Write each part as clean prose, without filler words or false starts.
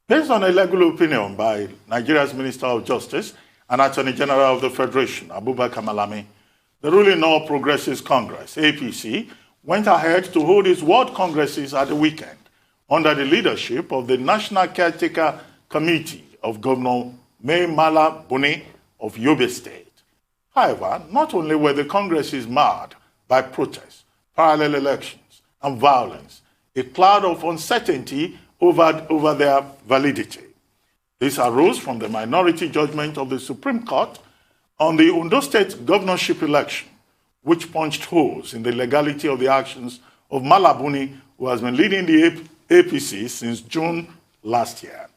Based on a legal opinion by Nigeria's Minister of Justice and Attorney General of the Federation, Abubakar Malami, the ruling All Progressives Congress, APC, went ahead to hold its World Congresses at the weekend under the leadership of the National Caretaker Committee of Governor Mai Mala Buni of Yobe State. However, not only were the Congresses marred by protests, parallel elections, and violence, a cloud of uncertainty over their validity. This arose from the minority judgment of the Supreme Court on the Ondo State governorship election, which punched holes in the legality of the actions of Malabuni, who has been leading the APC since June last year.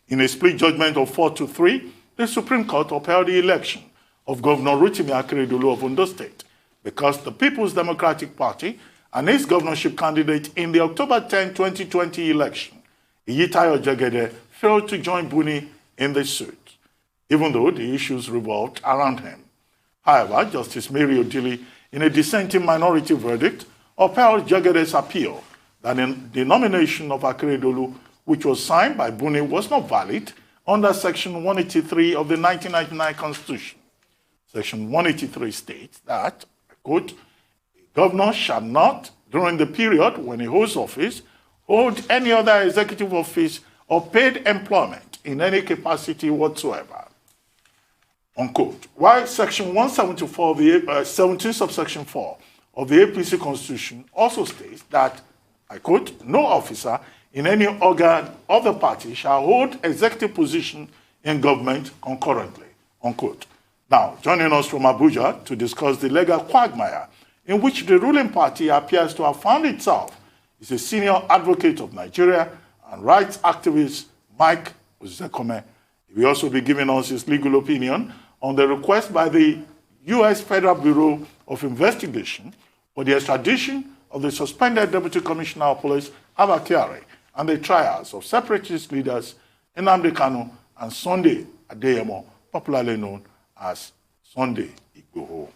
In a split judgment of 4-3, the Supreme Court upheld the election of Governor Rotimi Akeredolu of Ondo State because the People's Democratic Party and its governorship candidate in the October 10, 2020 election, Iyitayo Jegede, failed to join Buni in the suit, even though the issues revolved around him. However, Justice Mary Odili, in a dissenting minority verdict, upheld Jagede's appeal that the nomination of Akeredolu, which was signed by Buni, was not valid under Section 183 of the 1999 Constitution. Section 183 states that, I quote, governor shall not, during the period when he holds office, hold any other executive office or paid employment in any capacity whatsoever. Unquote. While Section 174 of the 17 subsection 4 of the APC Constitution also states that, I quote, no officer in any organ of the party shall hold executive position in government concurrently, unquote. Now, joining us from Abuja to discuss the legal quagmire in which the ruling party appears to have found itself is a senior advocate of Nigeria and rights activist Mike Ozekhome. He will also be giving us his legal opinion on the request by the U.S. Federal Bureau of Investigation for the extradition of the suspended Deputy Commissioner of Police, Abba Kyari, and the trials of separatist leaders Nnamdi Kanu and Sunday Adeyemo, popularly known as Sunday Igboho.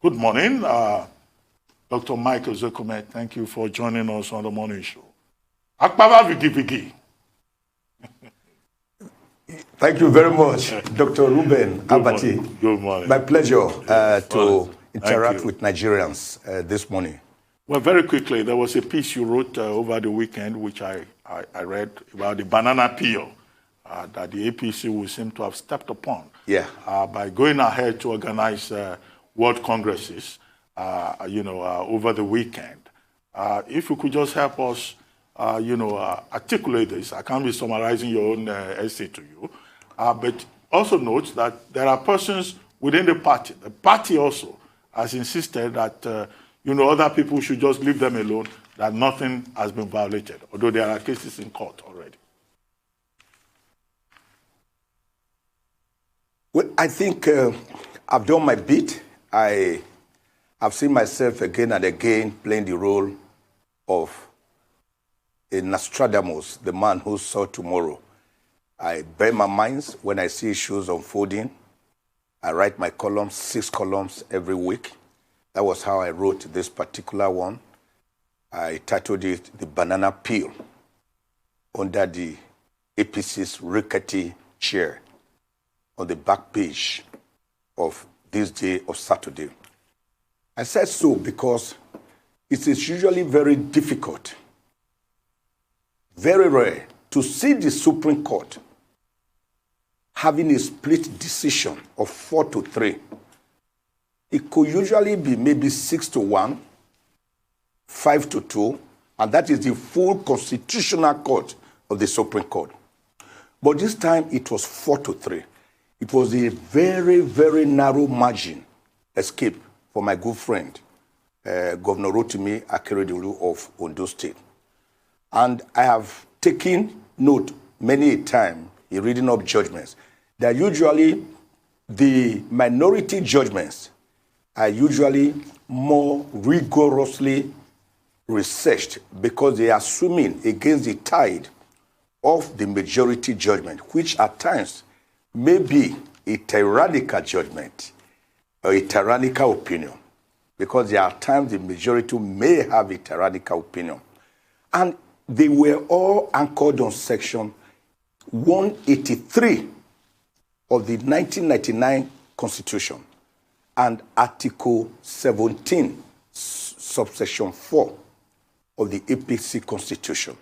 Good morning, Dr. Mike Ozekhome. Thank you for joining us on the morning show. Akbaba Vigi Vigi. Thank you very much, Dr. Ruben Abati. Good morning. My pleasure to interact with Nigerians this morning. Well, very quickly, there was a piece you wrote over the weekend, which I read about the banana peel that the APC will seem to have stepped upon by going ahead to organize World Congresses, over the weekend. If you could just help us, articulate this. I can't be summarizing your own essay to you, but also note that there are persons within the party. The party also has insisted that, other people should just leave them alone, that nothing has been violated, although there are cases in court already. Well, I think I've done my bit. I've seen myself again and again playing the role of a Nostradamus, the man who saw tomorrow. I bear my minds when I see issues unfolding. I write my columns, 6 columns every week. That was how I wrote this particular one. I titled it The Banana Peel, under the APC's rickety chair on the back page of this day of Saturday. I said so because it is usually very difficult, very rare, to see the Supreme Court having a split decision of 4-3. It could usually be maybe 6-1, 5-2, and that is the full constitutional court of the Supreme Court. But this time it was 4-3. It was a very, very narrow margin escape for my good friend, Governor Rotimi Akeredolu of Ondo State. And I have taken note many a time in reading up judgments that usually the minority judgments are usually more rigorously researched because they are swimming against the tide of the majority judgment, which at times may be a tyrannical judgment or a tyrannical opinion, because there are times the majority may have a tyrannical opinion. And they were all anchored on Section 183 of the 1999 Constitution and Article 17, subsection 4 of the APC Constitution.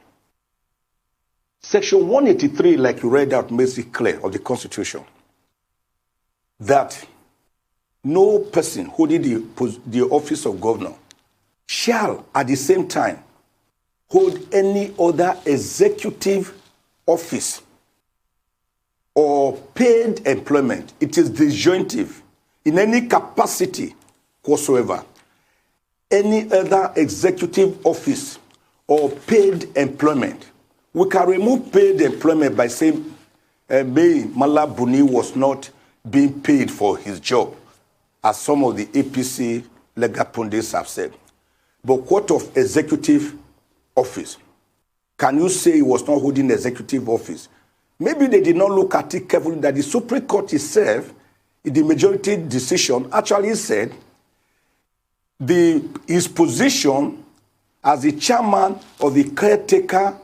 Section 183, like you read out, makes it clear of the Constitution that no person holding the office of governor shall at the same time hold any other executive office or paid employment. It is disjunctive in any capacity whatsoever. Any other executive office or paid employment. We can remove paid employment by saying Mala Buni was not being paid for his job, as some of the APC legal pundits have said. But what of executive office? Can you say he was not holding executive office? Maybe they did not look at it carefully, that the Supreme Court itself, in the majority decision, actually said his position as the chairman of the caretaker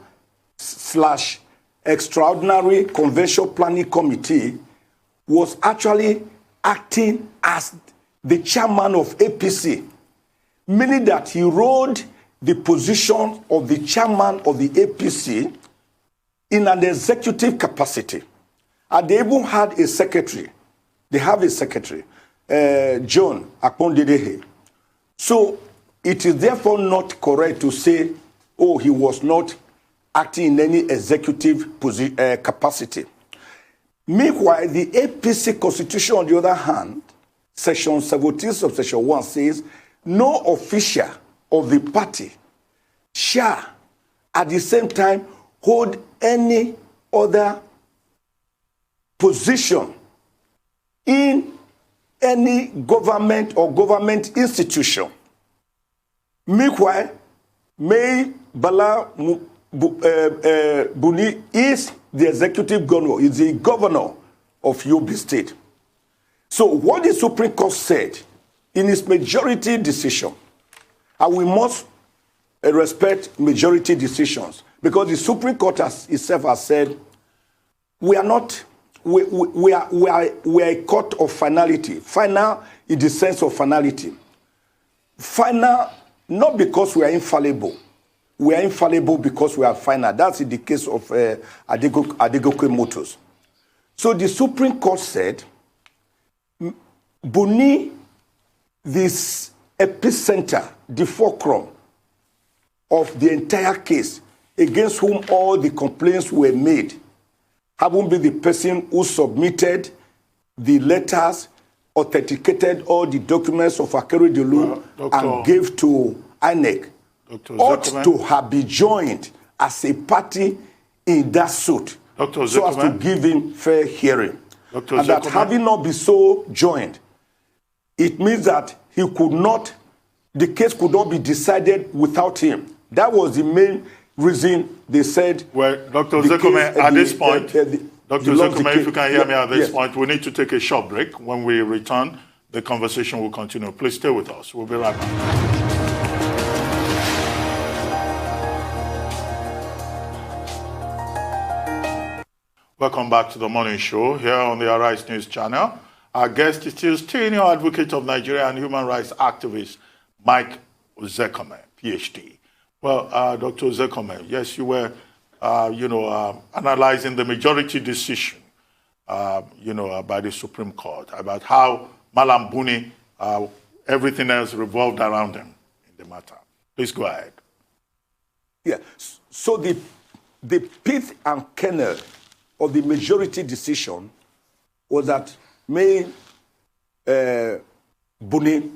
/ extraordinary convention planning committee was actually acting as the chairman of APC, meaning that he rode the position of the chairman of the APC in an executive capacity. And they even had a secretary. They have a secretary, John Akondedehe. So it is therefore not correct to say, oh, he was not acting in any executive capacity. Meanwhile, the APC Constitution, on the other hand, Section 17, subsection 1 says, no official of the party shall at the same time hold any other position in any government or government institution. Meanwhile, May Bala Buni is the executive governor, is the governor of Yobe State. So what the Supreme Court said in its majority decision, and we must respect majority decisions, because the Supreme Court itself has said, we are a court of finality. Final in the sense of finality. Final, not because we are infallible. We are infallible because we are final. That's in the case of Ozekhome Motors. So the Supreme Court said, Buni, this epicenter, the fulcrum of the entire case, against whom all the complaints were made, haven't been the person who submitted the letters, authenticated all the documents of Akere Delu, and gave to INEC, ought to have been joined as a party in that suit, so as to give him fair hearing. And that having not been so joined, it means that he could not, the case could not be decided without him. That was the main reason they said. Well, Dr. Ozekhome, at this point, Dr. Ozekhome, if you can hear me at this point, we need to take a short break. When we return, the conversation will continue. Please stay with us. We'll be right back. Welcome back to the morning show here on the Arise News channel. Our guest is still senior advocate of Nigeria and human rights activist Mike Ozekhome, PhD. Well, Dr. Ozekhome, yes, you were, analyzing the majority decision, by the Supreme Court about how Malam Buni, everything else revolved around him in the matter. Please go ahead. Yeah. So the pith and kernel of the majority decision was that May Buni,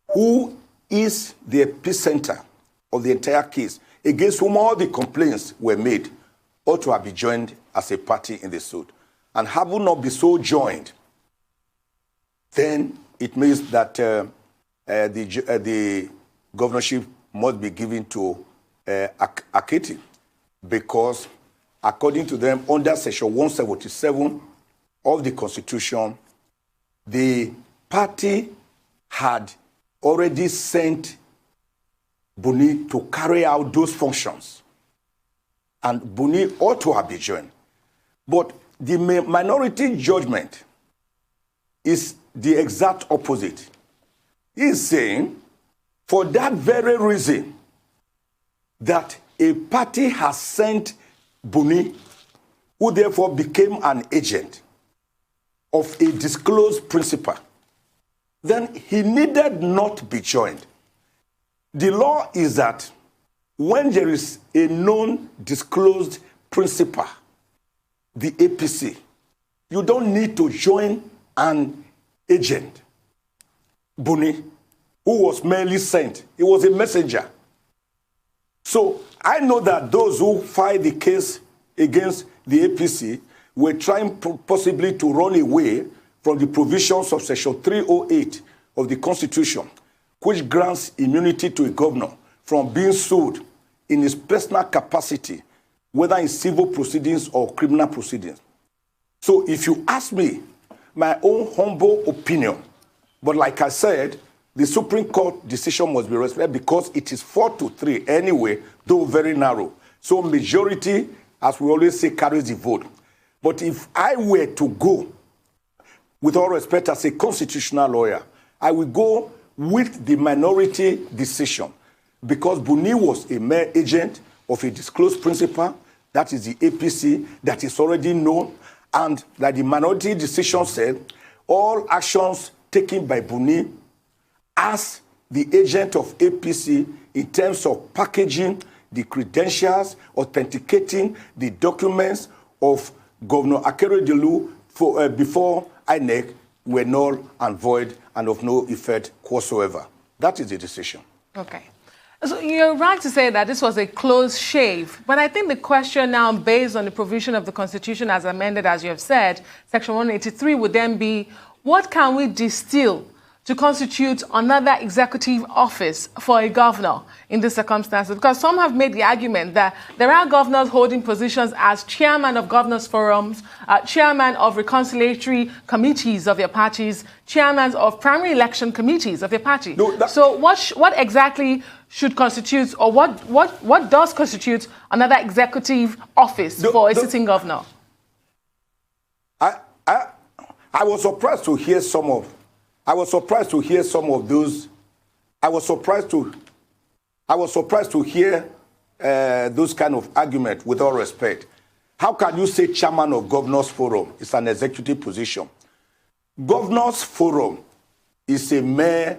who is the epicenter of the entire case, against whom all the complaints were made, ought to have been joined as a party in the suit. And having not been so joined, then it means that the governorship must be given to Akiti, because according to them, under Section 177 of the Constitution, the party had already sent Buni to carry out those functions. And Buni ought to have been joined. But the minority judgment is the exact opposite. He's saying, for that very reason, that a party has sent Buni, who therefore became an agent of a disclosed principal, then he needed not be joined. The law is that when there is a known disclosed principal, the APC, you don't need to join an agent. Buni, who was merely sent, he was a messenger. So I know that those who filed the case against the APC were trying possibly to run away from the provisions of Section 308 of the Constitution, which grants immunity to a governor from being sued in his personal capacity, whether in civil proceedings or criminal proceedings. So if you ask me, my own humble opinion, but like I said, the Supreme Court decision must be respected because it is 4-3 anyway, though very narrow. So majority, as we always say, carries the vote. But if I were to go, with all respect as a constitutional lawyer, I will go with the minority decision because Buni was a mere agent of a disclosed principal, that is the APC, that is already known, and that the minority decision said all actions taken by Buni as the agent of APC in terms of packaging the credentials, authenticating the documents of Governor Akeredolu before INEC were null and void and of no effect whatsoever. That is the decision. Okay. So you're right to say that this was a close shave, but I think the question now, based on the provision of the Constitution as amended, as you have said, Section 183 would then be, what can we distill to constitute another executive office for a governor in this circumstances? Because some have made the argument that there are governors holding positions as chairman of governors' forums, chairman of reconciliatory committees of their parties, chairmen of primary election committees of their party. No, so what exactly should constitute, or what does constitute another executive office for a sitting governor? I was surprised to hear some of those. I was surprised to hear those kind of argument. With all respect, how can you say chairman of governors forum? It's an executive position. Governors forum is a mere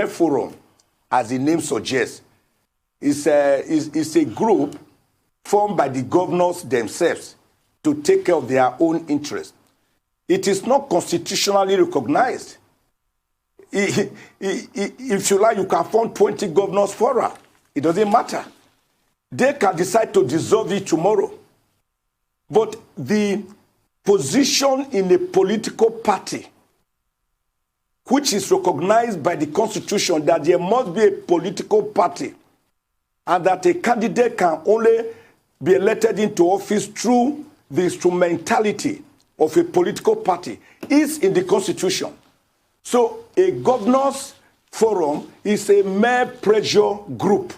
forum, as the name suggests. It's a group formed by the governors themselves to take care of their own interests. It is not constitutionally recognized. If you like, you can form 20 governors fora. It doesn't matter. They can decide to dissolve it tomorrow. But the position in a political party, which is recognized by the Constitution that there must be a political party and that a candidate can only be elected into office through the instrumentality of a political party, is in the Constitution. So a governors forum is a mere pressure group,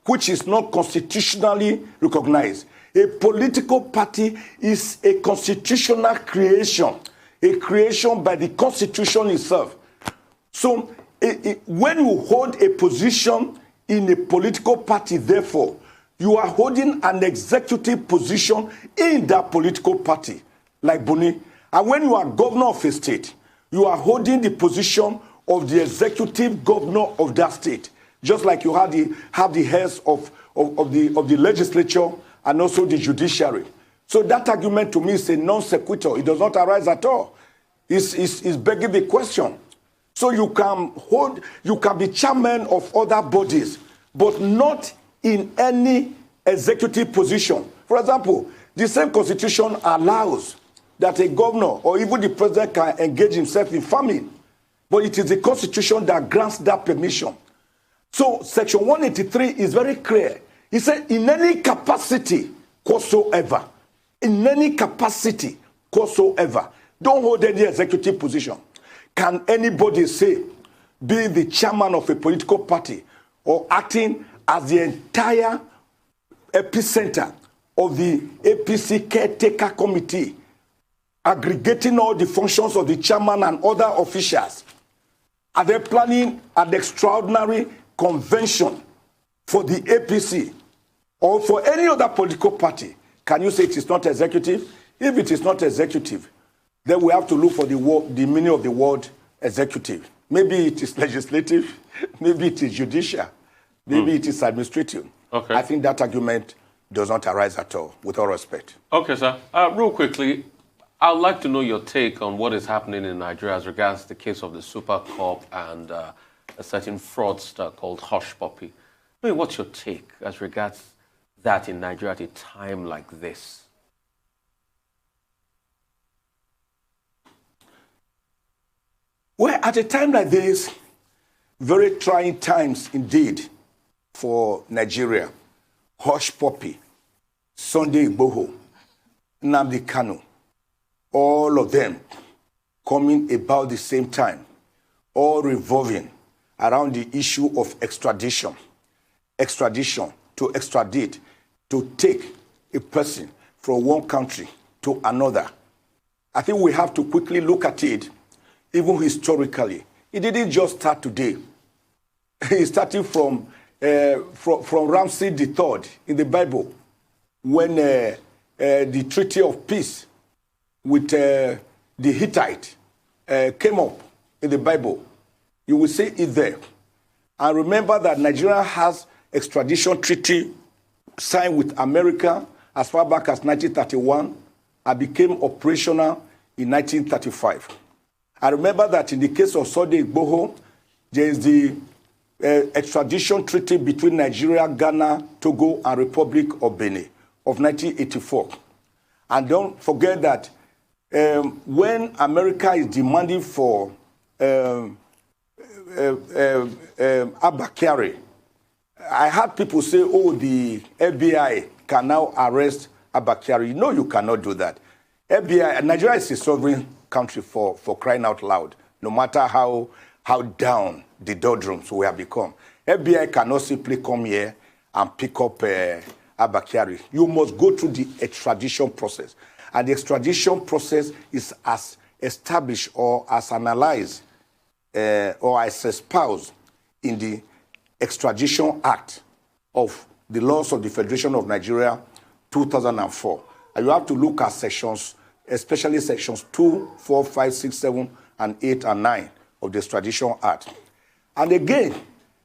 which is not constitutionally recognized. A political party is a constitutional creation, a creation by the Constitution itself. So when you hold a position in a political party, therefore, you are holding an executive position in that political party, like Buni. And when you are governor of a state, you are holding the position of the executive governor of that state, just like you have the heads of the legislature and also the judiciary. So that argument to me is a non sequitur. It does not arise at all. It's begging the question. So you can be chairman of other bodies, but not in any executive position. For example, the same Constitution allows that a governor or even the president can engage himself in farming, but it is the Constitution that grants that permission. So Section 183 is very clear. He said, in any capacity whatsoever, in any capacity whatsoever, don't hold any executive position. Can anybody say, being the chairman of a political party or acting as the entire epicenter of the APC caretaker committee, aggregating all the functions of the chairman and other officials? Are they planning an extraordinary convention for the APC or for any other political party? Can you say it is not executive? If it is not executive, then we have to look for the meaning of the word executive. Maybe it is legislative, maybe it is judicial, maybe it is administrative. Okay. I think that argument does not arise at all, with all respect. Okay, sir. Real quickly, I would like to know your take on what is happening in Nigeria as regards the case of the Super Cup and a certain fraudster called Hush Puppy. I mean, what's your take as regards that in Nigeria at a time like this? Well, at a time like this, very trying times indeed for Nigeria. Hush Puppy, Sunday Igboho, Nnamdi Kanu, all of them coming about the same time, all revolving around the issue of extradition. Extradition, to extradite, to take a person from one country to another. I think we have to quickly look at it, even historically. It didn't just start today. It started from Ramses III in the Bible, when the Treaty of Peace with the Hittite came up in the Bible. You will see it there. And remember that Nigeria has extradition treaty signed with America as far back as 1931 and became operational in 1935. I remember that in the case of Sunday Igboho, there is the extradition treaty between Nigeria, Ghana, Togo, and Republic of Benin of 1984. And don't forget that when America is demanding for Abba Kyari, I had people say, oh, the FBI can now arrest Abba Kyari. No, you cannot do that. FBI, Nigeria is a sovereign country for crying out loud, no matter how down the doldrums we have become. FBI cannot simply come here and pick up Abba Kyari. You must go through the extradition process. And the extradition process is as established or as analyzed or as espoused in the Extradition Act of the laws of the Federation of Nigeria, 2004. And you have to look at sections, especially sections 2, 4, 5, 6, 7, and 8, and 9 of the Extradition Act. And again,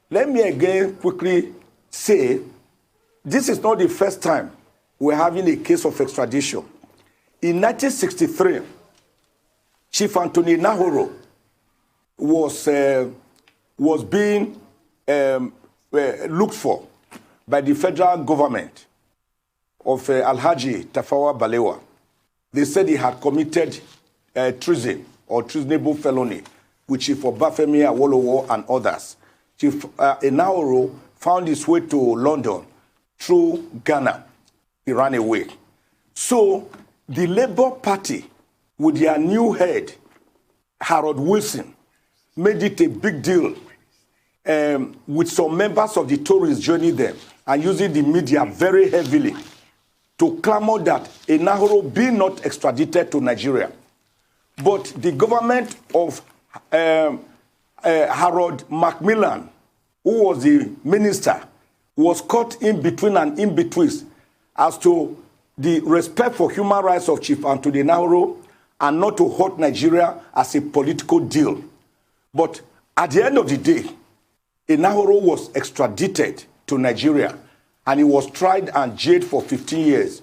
let me again quickly say, this is not the first time we're having a case of extradition. In 1963, Chief Anthony Nahoro was being looked for by the federal government of Alhaji Tafawa Balewa. They said he had committed treason or treasonable felony with Chief Obafemi Awolowo and others. Chief Nahoro found his way to London through Ghana. He ran away. So the Labour Party, with their new head, Harold Wilson, made it a big deal with some members of the Tories joining them and using the media very heavily to clamor that Nahoro be not extradited to Nigeria. But the government of Harold Macmillan, who was the minister, was caught in between and in between as to the respect for human rights of Chief Anthony Nahoro and not to hurt Nigeria as a political deal. But at the end of the day, Nahoro was extradited to Nigeria and he was tried and jailed for 15 years.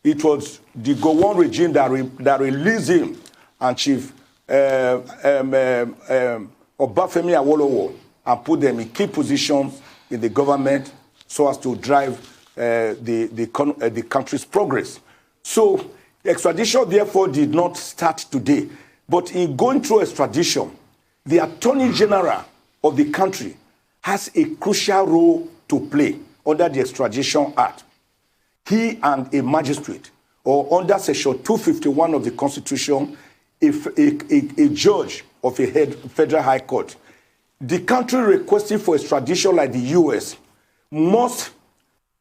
It was the Gowon regime that released him and Chief Obafemi Awolowo and put them in key positions in the government so as to drive the country's progress. So extradition, therefore, did not start today. But in going through extradition, the Attorney General of the country has a crucial role to play under the Extradition Act. He and a magistrate, or under Section 251 of the Constitution, a judge of a federal high court. The country requesting for extradition, like the U.S., must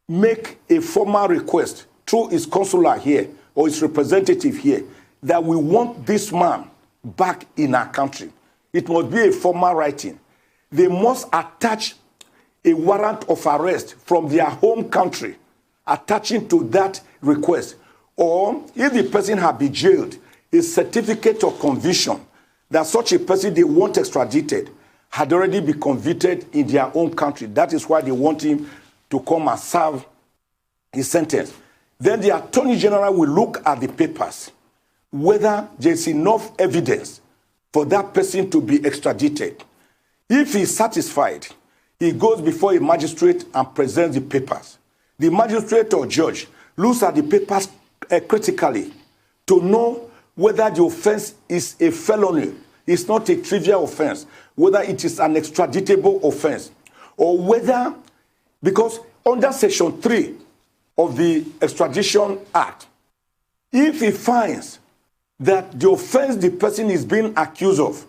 make a formal request through his consular here or his representative here, that we want this man back in our country, it must be a formal writing. They must attach a warrant of arrest from their home country attaching to that request. Or if the person had been jailed, a certificate of conviction that such a person they want extradited had already been convicted in their own country. That is why they want him to come and serve his sentence. Then the Attorney General will look at the papers, whether there's enough evidence for that person to be extradited. If he's satisfied, he goes before a magistrate and presents the papers. The magistrate or judge looks at the papers critically to know whether the offense is a felony. It's not a trivial offense, whether it is an extraditable offense, or whether, because under Section 3 of the Extradition Act, if he finds that the offense the person is being accused of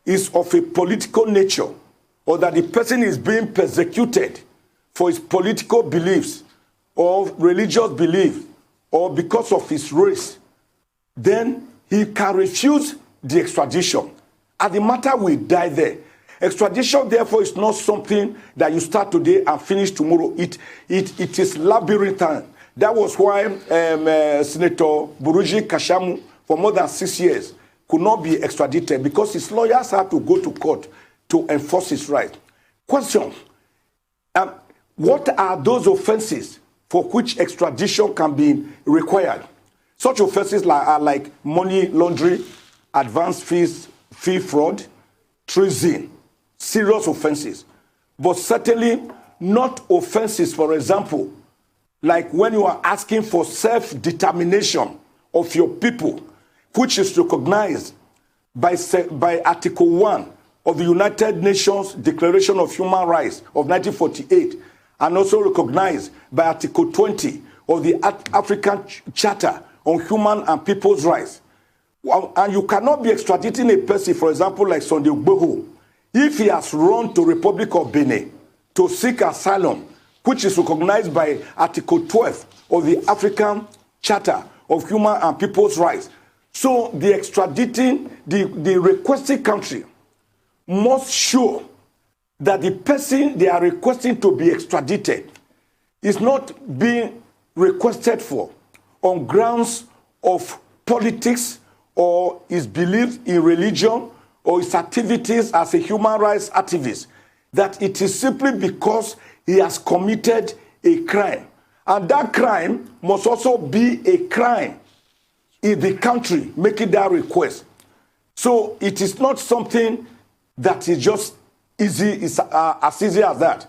is of a political nature, or that the person is being persecuted for his political beliefs or religious belief or because of his race, then he can refuse the extradition. And the matter will die there. Extradition, therefore, is not something that you start today and finish tomorrow. It is labyrinthine. That was why Senator Buruji Kashamu, for more than 6 years, could not be extradited because his lawyers had to go to court to enforce his right. Question, what are those offenses for which extradition can be required? Such offenses are like money laundering, advance fee fraud, treason, serious offenses. But certainly not offenses, for example, like when you are asking for self-determination of your people, which is recognized by Article 1 of the United Nations Declaration of Human Rights of 1948, and also recognized by Article 20 of the African Charter on Human and People's Rights. And you cannot be extraditing a person, for example, like Sunday Ozekhome, if he has run to Republic of Benin to seek asylum, which is recognized by Article 12 of the African Charter of Human and People's Rights. So the extraditing, the requesting country must show that the person they are requesting to be extradited is not being requested for on grounds of politics or his belief in religion or his activities as a human rights activist, that it is simply because he has committed a crime. And that crime must also be a crime in the country making that request. So it is not something that is just easy, as easy as that.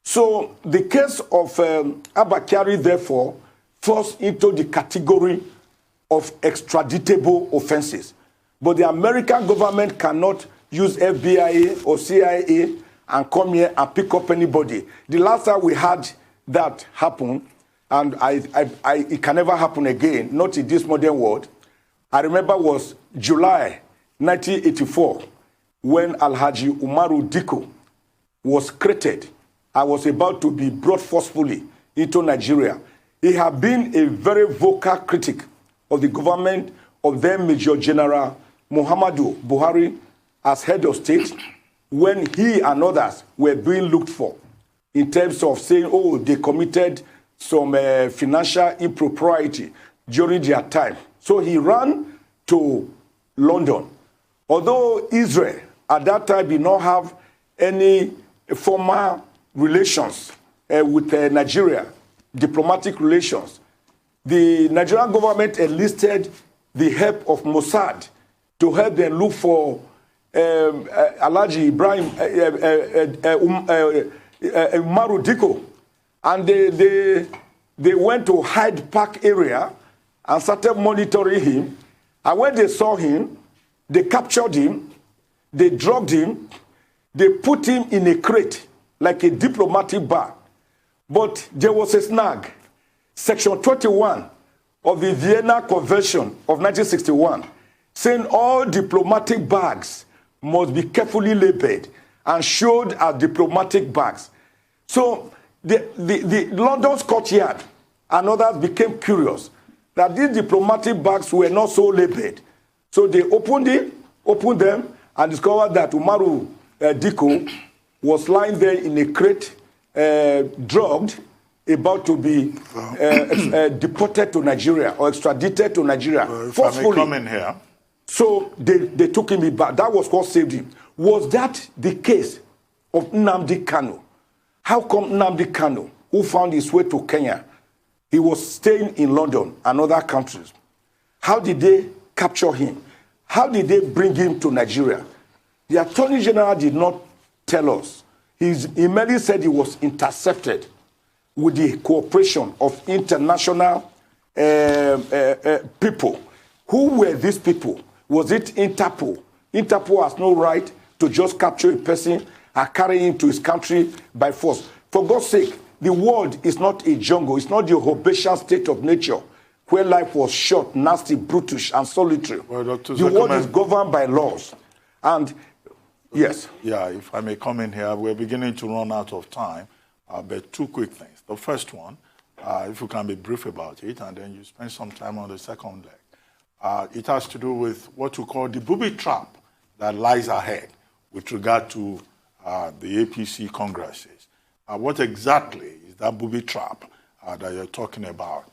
So the case of Abba Kyari, therefore, falls into the category of extraditable offenses. But the American government cannot use FBI or CIA and come here and pick up anybody. The last time we had that happen, and it can never happen again, not in this modern world, I remember was July 1984, when Alhaji Umaru Diko was created. I was about to be brought forcefully into Nigeria. He had been a very vocal critic of the government of then Major General Muhammadu Buhari as head of state, when he and others were being looked for in terms of saying, oh, they committed some financial impropriety during their time. So he ran to London. Although Israel at that time did not have any formal relations with Nigeria, diplomatic relations, the Nigerian government enlisted the help of Mossad to help them look for Alhaji Ibrahim Umaru Diko. And they went to Hyde Park area and started monitoring him. And when they saw him, they captured him, they drugged him, they put him in a crate, like a diplomatic bag. But there was a snag. Section 21 of the Vienna Convention of 1961, saying all diplomatic bags must be carefully labeled and showed as diplomatic bags. So the London's courtyard and others became curious that these diplomatic bags were not so labeled. So they opened them, and discovered that Umaru Diko was lying there in a crate, drugged, about to be deported to Nigeria or extradited to Nigeria forcefully. If I may come in here. So they took him back. That was what saved him. Was that the case of Nnamdi Kanu? How come Nnamdi Kanu, who found his way to Kenya, he was staying in London and other countries? How did they capture him? How did they bring him to Nigeria? The Attorney General did not tell us. He merely said he was intercepted with the cooperation of international people. Who were these people? Was it Interpol? Interpol has no right to just capture a person and carry him to his country by force. For God's sake, the world is not a jungle. It's not the Hobbesian state of nature where life was short, nasty, brutish, and solitary. Well, Dr. The world is governed by laws. And yes. Yeah, if I may come in here, we're beginning to run out of time. But two quick things. The first one, if you can be brief about it, and then you spend some time on the second leg. It has to do with what you call the booby trap that lies ahead with regard to the APC congresses. What exactly is that booby trap that you're talking about?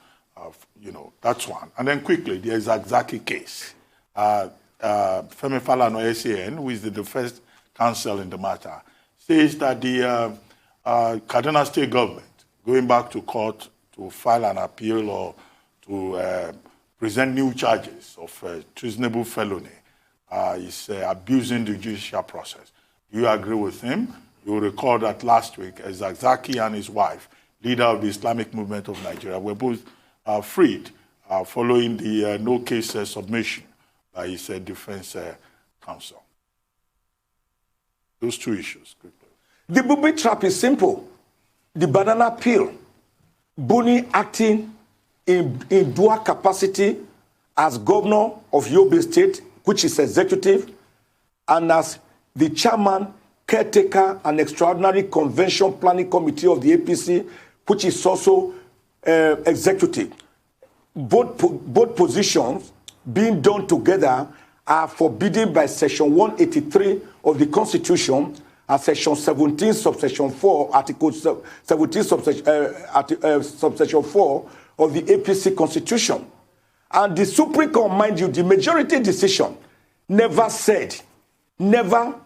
That's one. And then quickly, the Ozekhome case. Femi Falana SAN, who is the defense counsel in the matter, says that the Kaduna State government, going back to court to file an appeal or to present new charges of treasonable felony, is abusing the judicial process. Do you agree with him? You will recall that last week, Ozekhome and his wife, leader of the Islamic Movement of Nigeria, were both freed following the no-case submission by his defense counsel. Those two issues, quickly. The booby trap is simple. The banana peel. Buni acting in dual capacity as governor of Yobe State, which is executive, and as the chairman, caretaker, and extraordinary convention planning committee of the APC, which is also executive. Both positions being done together are forbidden by Section 183 of the Constitution and Section 17, subsection 4, Article 17, subsection 4 of the APC Constitution. And the Supreme Court, mind you, the majority decision never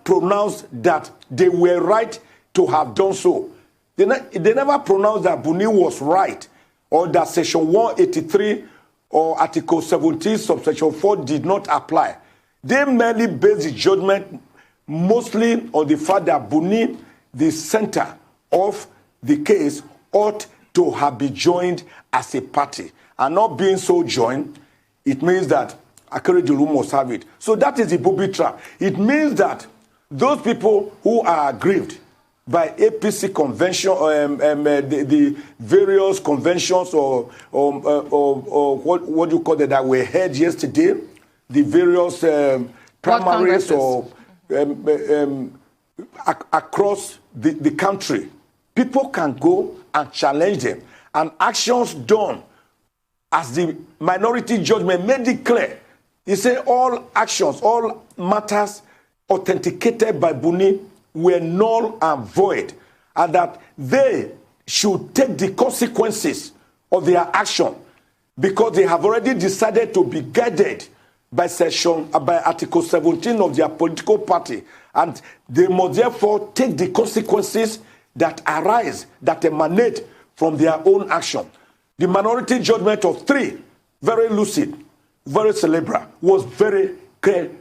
pronounced that they were right to have done so. They never pronounced that Buni was right, or that Section 183 or Article 17, subsection 4 did not apply. They merely based the judgment mostly on the fact that Buni, the center of the case, ought to have been joined as a party. And not being so joined, it means that Akeredolu must have it. So that is the booby trap. It means that those people who are aggrieved by APC convention, the various conventions or what do you call it that were held yesterday, the various primaries or across the country, people can go and challenge them. And actions done as the minority judgment made it clear. He said all actions, all matters authenticated by Buni were null and void, and that they should take the consequences of their action because they have already decided to be guided by Article 17 of their political party, and they must therefore take the consequences that arise, that emanate from their own action. The minority judgment of 3, very lucid, very cerebral, was very clear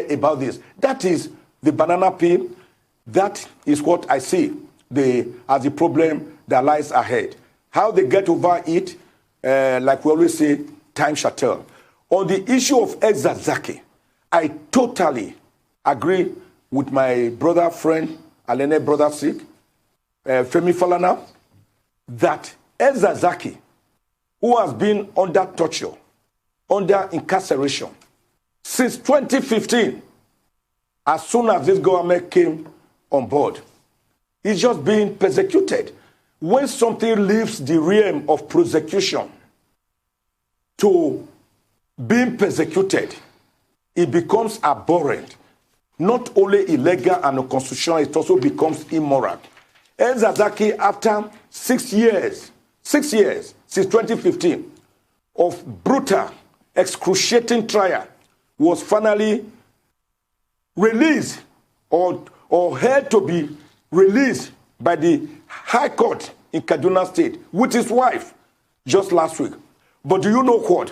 about this. That is the banana peel. That is what I see as the problem that lies ahead. How they get over it, like we always say, time shall tell. On the issue of Ozekhome, I totally agree with my brother, friend, Alene brother Sikh, Femi Falana, that Ozekhome, who has been under torture, under incarceration, since 2015, as soon as this government came on board, he's just being persecuted. when something leaves the realm of prosecution to being persecuted, it becomes abhorrent. Not only illegal and unconstitutional, it also becomes immoral. Ezzazaki, after 6 years since 2015, of brutal, excruciating trial, was finally released or had to be released by the High Court in Kaduna State with his wife just last week. But do you know what?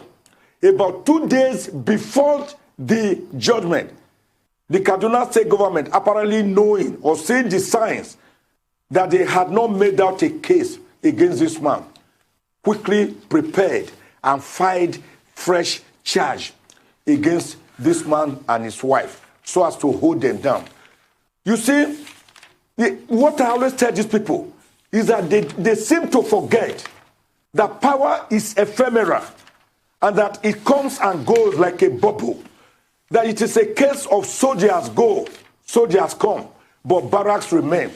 About 2 days before the judgment, the Kaduna State government, apparently knowing or seeing the signs that they had not made out a case against this man, quickly prepared and filed fresh charge against this man and his wife so as to hold them down. You see, what I always tell these people is that they seem to forget that power is ephemeral and that it comes and goes like a bubble. That it is a case of soldiers go, soldiers come, but barracks remain.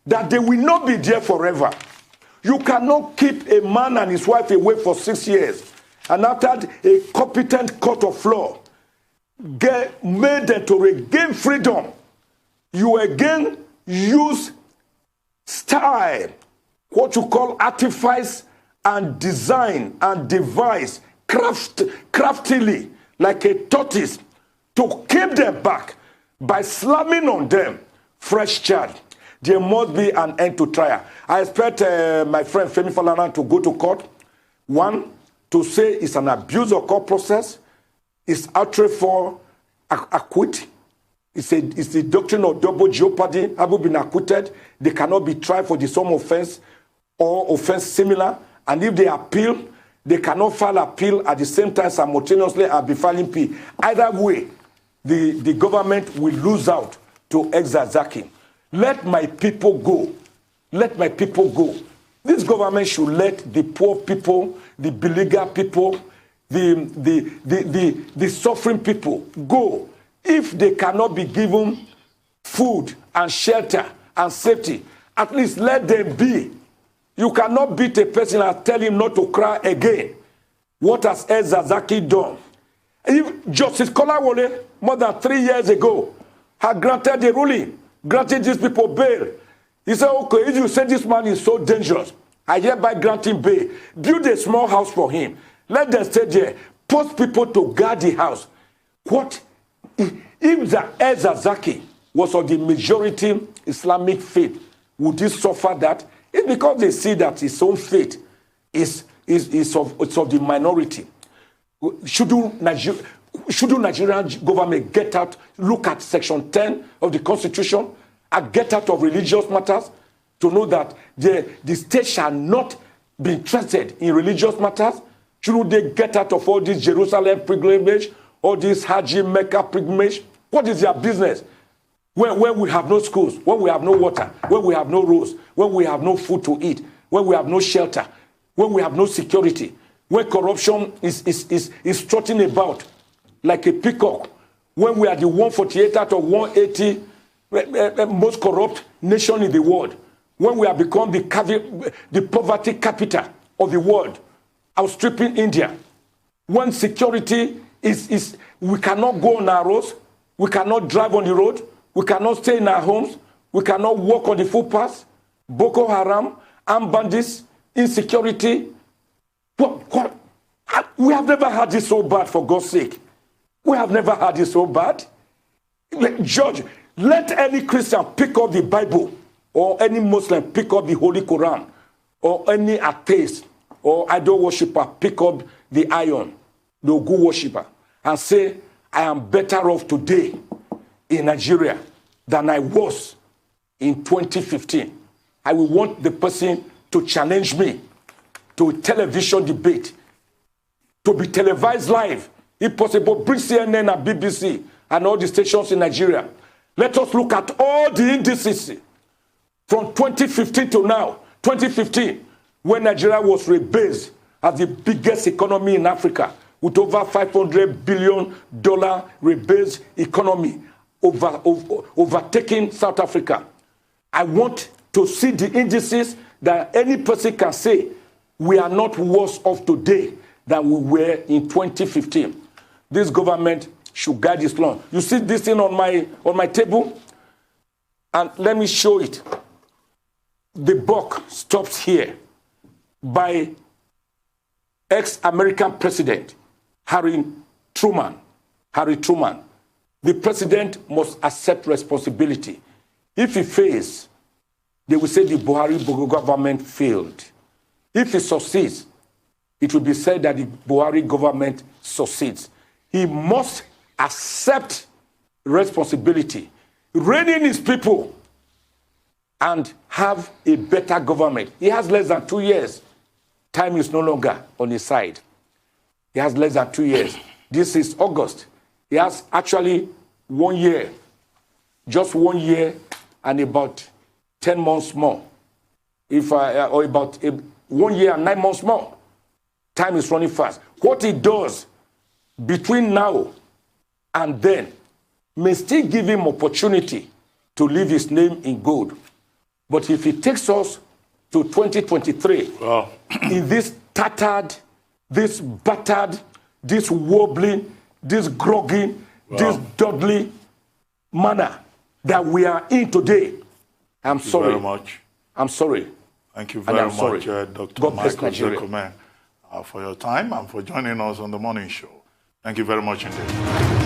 That they will not be there forever. You cannot keep a man and his wife away for 6 years, and after a competent court of law made them to regain freedom, you again use style, what you call artifice and design and devise craftily like a tortoise to keep them back by slamming on them fresh charge. There must be an end to trial. I expect my friend Femi Falana to go to court. One, to say it's an abuse of court process. It's outre for acquit. It's the doctrine of double jeopardy. Having been acquitted, they cannot be tried for the same offense or offense similar. And if they appeal, they cannot file appeal at the same time simultaneously and be filing plea. Either way, the government will lose out to Ezzazaki. Let my people go. Let my people go. This government should let the poor people, the beleaguered people, the suffering people go. If they cannot be given food and shelter and safety, at least let them be. You cannot beat a person and tell him not to cry again. What has Ezzazaki done? If Justice Kolawole, more than 3 years ago, had granted the ruling, granted these people bail, he said, okay, if you say this man is so dangerous, I hereby grant him bail. Build a small house for him. Let them stay there. Post people to guard the house. What if the Ezzazaki was of the majority Islamic faith? Would he suffer that? It's because they see that his own faith is of the minority. Should the Nigerian government get out, look at Section 10 of the Constitution, and get out of religious matters to know that the state shall not be interested in religious matters? Should they get out of all this Jerusalem pilgrimage, all this Hajj Mecca pilgrimage? What is their business? When we have no schools, when we have no water, when we have no roads, when we have no food to eat, when we have no shelter, when we have no security, when corruption is strutting about like a peacock, when we are the 148 out of 180 most corrupt nation in the world, when we have become the poverty capital of the world, outstripping India, when security we cannot go on our roads, we cannot drive on the road, we cannot stay in our homes, we cannot walk on the footpaths, Boko Haram, armed bandits, insecurity. What? We have never had this so bad, for God's sake. We have never had this so bad. Judge, let any Christian pick up the Bible, or any Muslim pick up the Holy Quran, or any atheist or idol worshiper pick up the iron, the Ogun worshiper, and say, I am better off today in Nigeria than I was in 2015. I will want the person to challenge me to a television debate, to be televised live, if possible. Bring CNN and BBC and all the stations in Nigeria. Let us look at all the indices from 2015 to now. 2015, when Nigeria was rebased as the biggest economy in Africa, with over $500 billion rebased economy, overtaking South Africa. I want to see the indices that any person can say we are not worse off today than we were in 2015. This government should guide this law. You see this thing on my table? And let me show it. The buck stops here by ex-American President Harry Truman. The president must accept responsibility. If he fails, they will say the Buhari government failed. If he succeeds, it will be said that the Buhari government succeeds. He must accept responsibility, rein in his people, and have a better government. He has less than 2 years. Time is no longer on his side. He has less than 2 years. This is August. He has actually 1 year, just 1 year and about 10 months more. Or about 1 year and 9 months more. Time is running fast. What he does between now and then may still give him opportunity to leave his name in gold. But if he takes us to 2023, in this tattered, this battered, this wobbling, this groggy, this dudley manner that we are in today, I'm sorry. Thank you very much. I'm sorry. Thank you very much, Dr. God bless Michael Nigeria. Ozekhome, for your time and for joining us on the morning show. Thank you very much indeed.